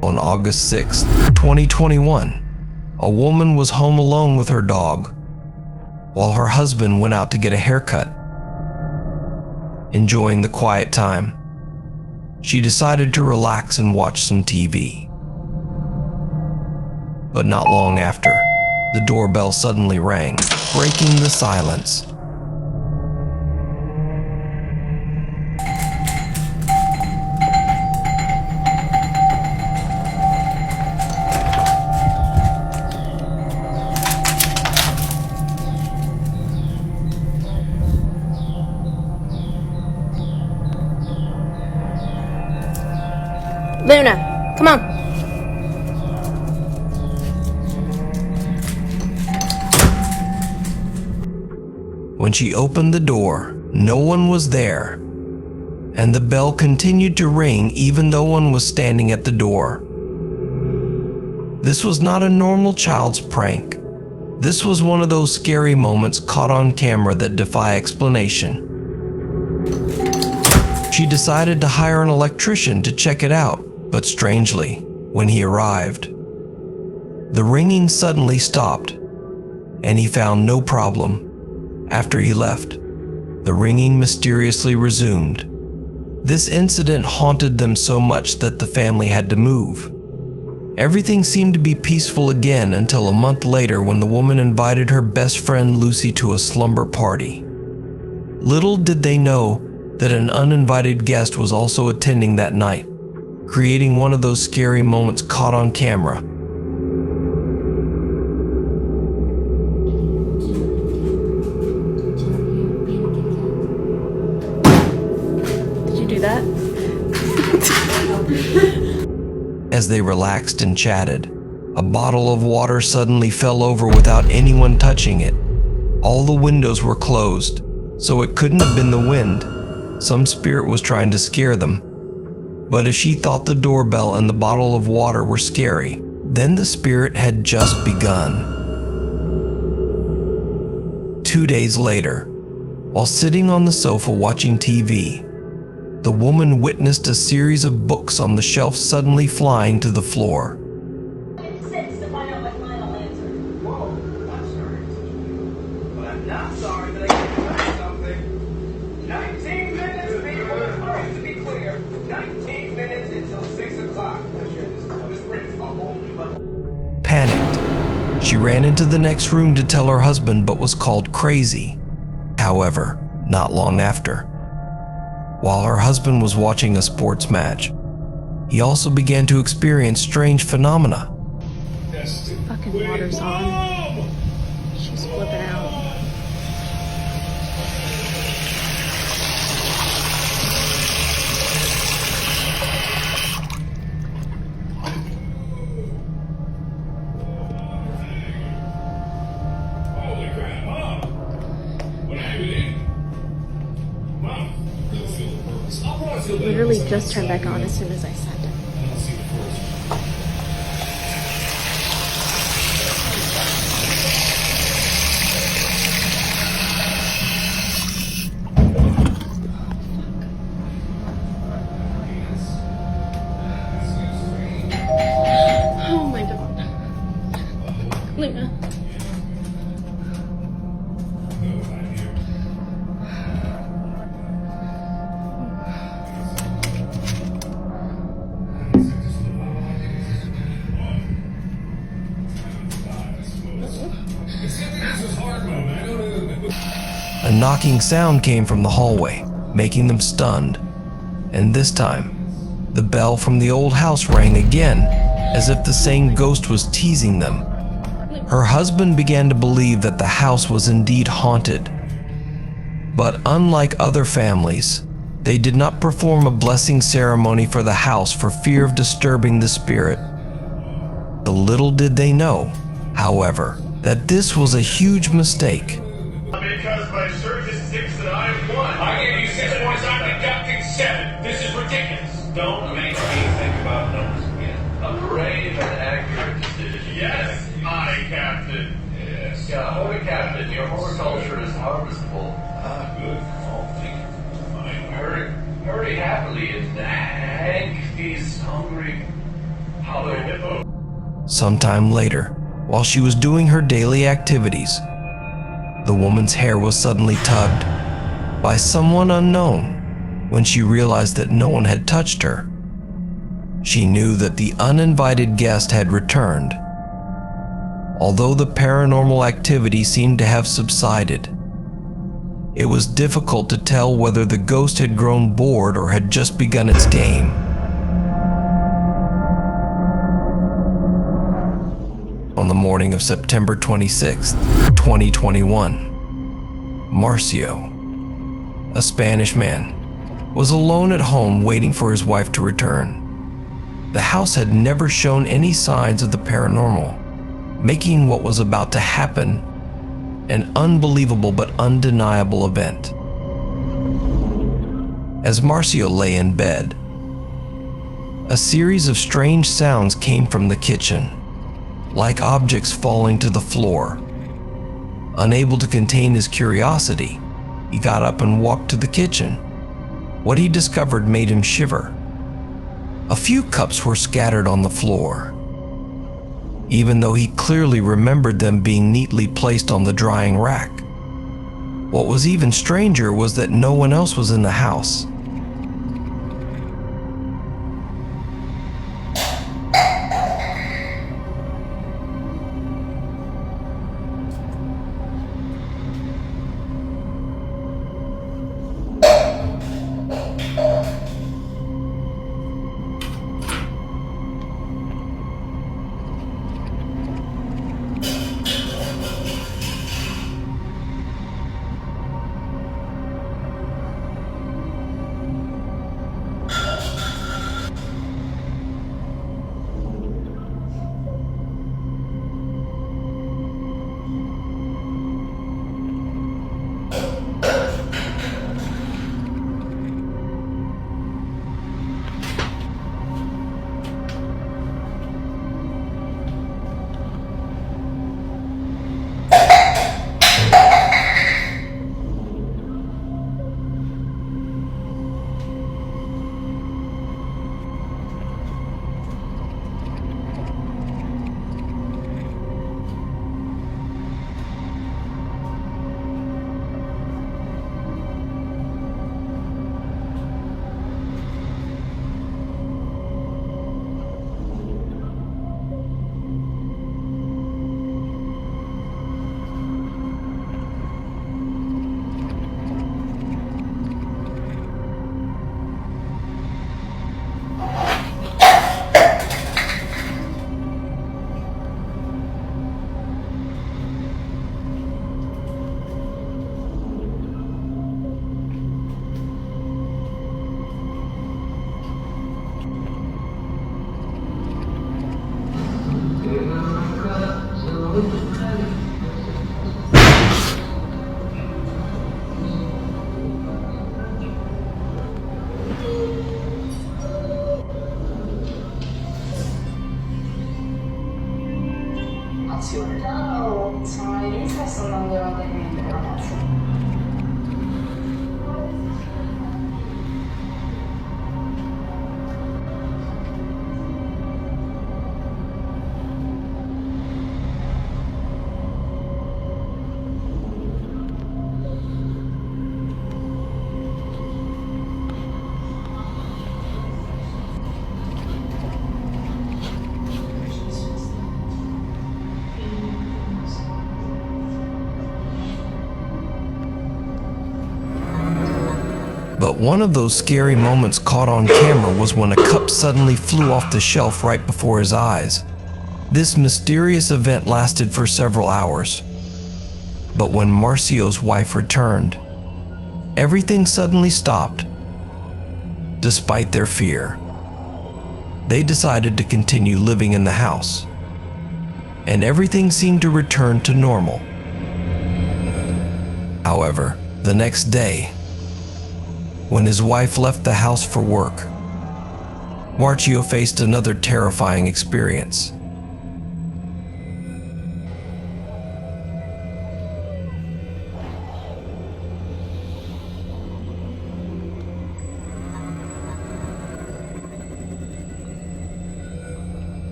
On August 6, 2021, a woman was home alone with her dog while her husband went out to get a haircut. Enjoying the quiet time, she decided to relax and watch some TV. But not long after, the doorbell suddenly rang, breaking the silence. Luna, come on. When she opened the door, no one was there, and the bell continued to ring even though one was standing at the door. This was not a normal child's prank. This was one of those scary moments caught on camera that defy explanation. She decided to hire an electrician to check it out, but strangely, when he arrived, the ringing suddenly stopped, and he found no problem. After he left, the ringing mysteriously resumed. This incident haunted them so much that the family had to move. Everything seemed to be peaceful again until a month later when the woman invited her best friend Lucy to a slumber party. Little did they know that an uninvited guest was also attending that night, creating one of those scary moments caught on camera. Did you do that? As they relaxed and chatted, a bottle of water suddenly fell over without anyone touching it. All the windows were closed, so it couldn't have been the wind. Some spirit was trying to scare them. But if she thought the doorbell and the bottle of water were scary, then the spirit had just begun. 2 days later, while sitting on the sofa watching TV, the woman witnessed a series of books on the shelf suddenly flying to the floor. Panicked, she ran into the next room to tell her husband but was called crazy. However, not long after, while her husband was watching a sports match, he also began to experience strange phenomena. Fucking water's on. She's flipping out. Literally just turned back on as soon as I said it. Oh my god. Luna. A knocking sound came from the hallway, making them stunned. And this time, the bell from the old house rang again, as if the same ghost was teasing them. Her husband began to believe that the house was indeed haunted. But unlike other families, they did not perform a blessing ceremony for the house for fear of disturbing the spirit. The little did they know, however, that this was a huge mistake. Because my search is 6 and I am 1. I gave you 6 points, I'm deducting 7. This is ridiculous. Don't make me think about numbers again. A brave and accurate decision. Yes, I, Captain. Yes. Yeah, holy Captain, your horticulture is harvestable. Ah, good. Oh, thank you. Hurry happily, and Hank, he's hungry. Sometime later, while she was doing her daily activities, the woman's hair was suddenly tugged by someone unknown. When she realized that no one had touched her, she knew that the uninvited guest had returned. Although the paranormal activity seemed to have subsided, it was difficult to tell whether the ghost had grown bored or had just begun its game. On the morning of September 26, 2021, Marcio, a Spanish man, was alone at home waiting for his wife to return. The house had never shown any signs of the paranormal, making what was about to happen an unbelievable but undeniable event. As Marcio lay in bed, a series of strange sounds came from the kitchen, like objects falling to the floor. Unable to contain his curiosity, he got up and walked to the kitchen. What he discovered made him shiver. A few cups were scattered on the floor, even though he clearly remembered them being neatly placed on the drying rack. What was even stranger was that no one else was in the house. But one of those scary moments caught on camera was when a cup suddenly flew off the shelf right before his eyes. This mysterious event lasted for several hours. But when Marcio's wife returned, everything suddenly stopped. Despite their fear, they decided to continue living in the house, and everything seemed to return to normal. However, the next day, when his wife left the house for work, Marcio faced another terrifying experience.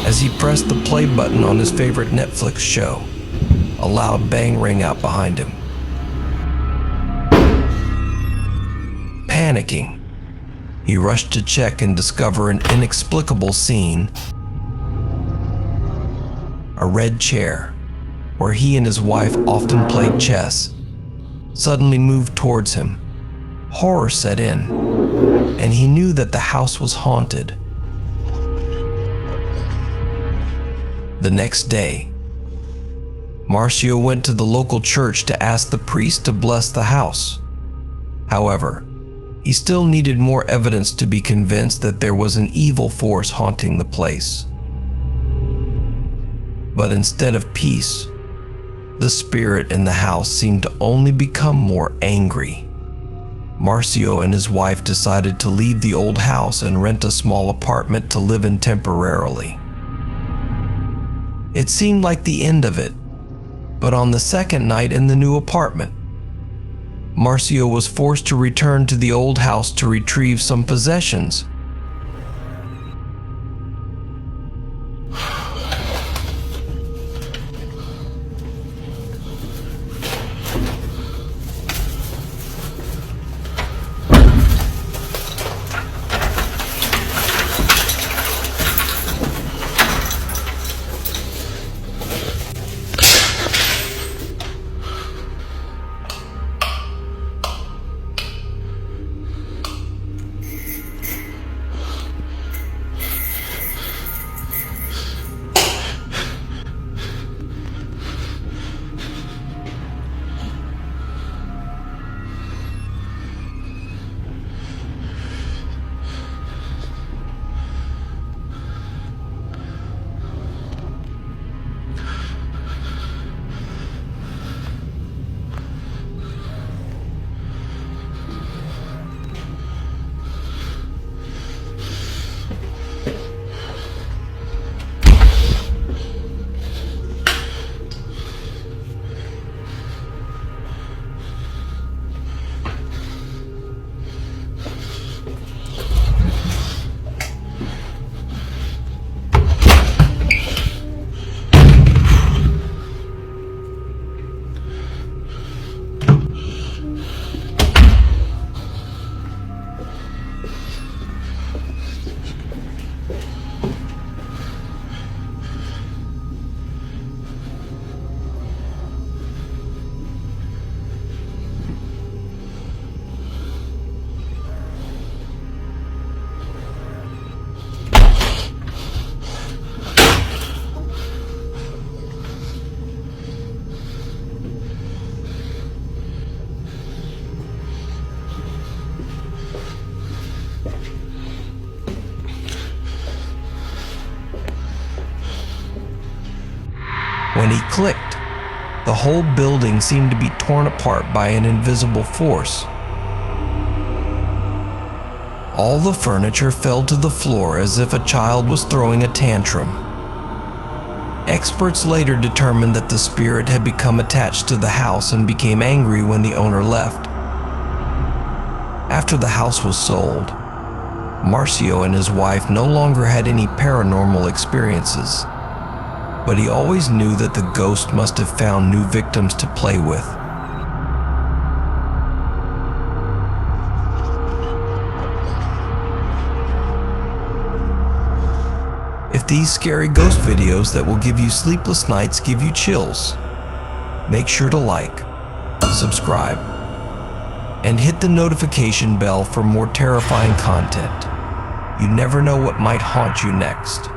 As he pressed the play button on his favorite Netflix show, a loud bang rang out behind him. Panicking, he rushed to check and discover an inexplicable scene. A red chair, where he and his wife often played chess, suddenly moved towards him. Horror set in, and he knew that the house was haunted. The next day, Marcio went to the local church to ask the priest to bless the house. However, he still needed more evidence to be convinced that there was an evil force haunting the place. But instead of peace, the spirit in the house seemed to only become more angry. Marcio and his wife decided to leave the old house and rent a small apartment to live in temporarily. It seemed like the end of it, but on the second night in the new apartment, Marcio was forced to return to the old house to retrieve some possessions. When he clicked, the whole building seemed to be torn apart by an invisible force. All the furniture fell to the floor as if a child was throwing a tantrum. Experts later determined that the spirit had become attached to the house and became angry when the owner left. After the house was sold, Marcio and his wife no longer had any paranormal experiences, but he always knew that the ghost must have found new victims to play with. If these scary ghost videos that will give you sleepless nights give you chills, make sure to like, subscribe, and hit the notification bell for more terrifying content. You never know what might haunt you next.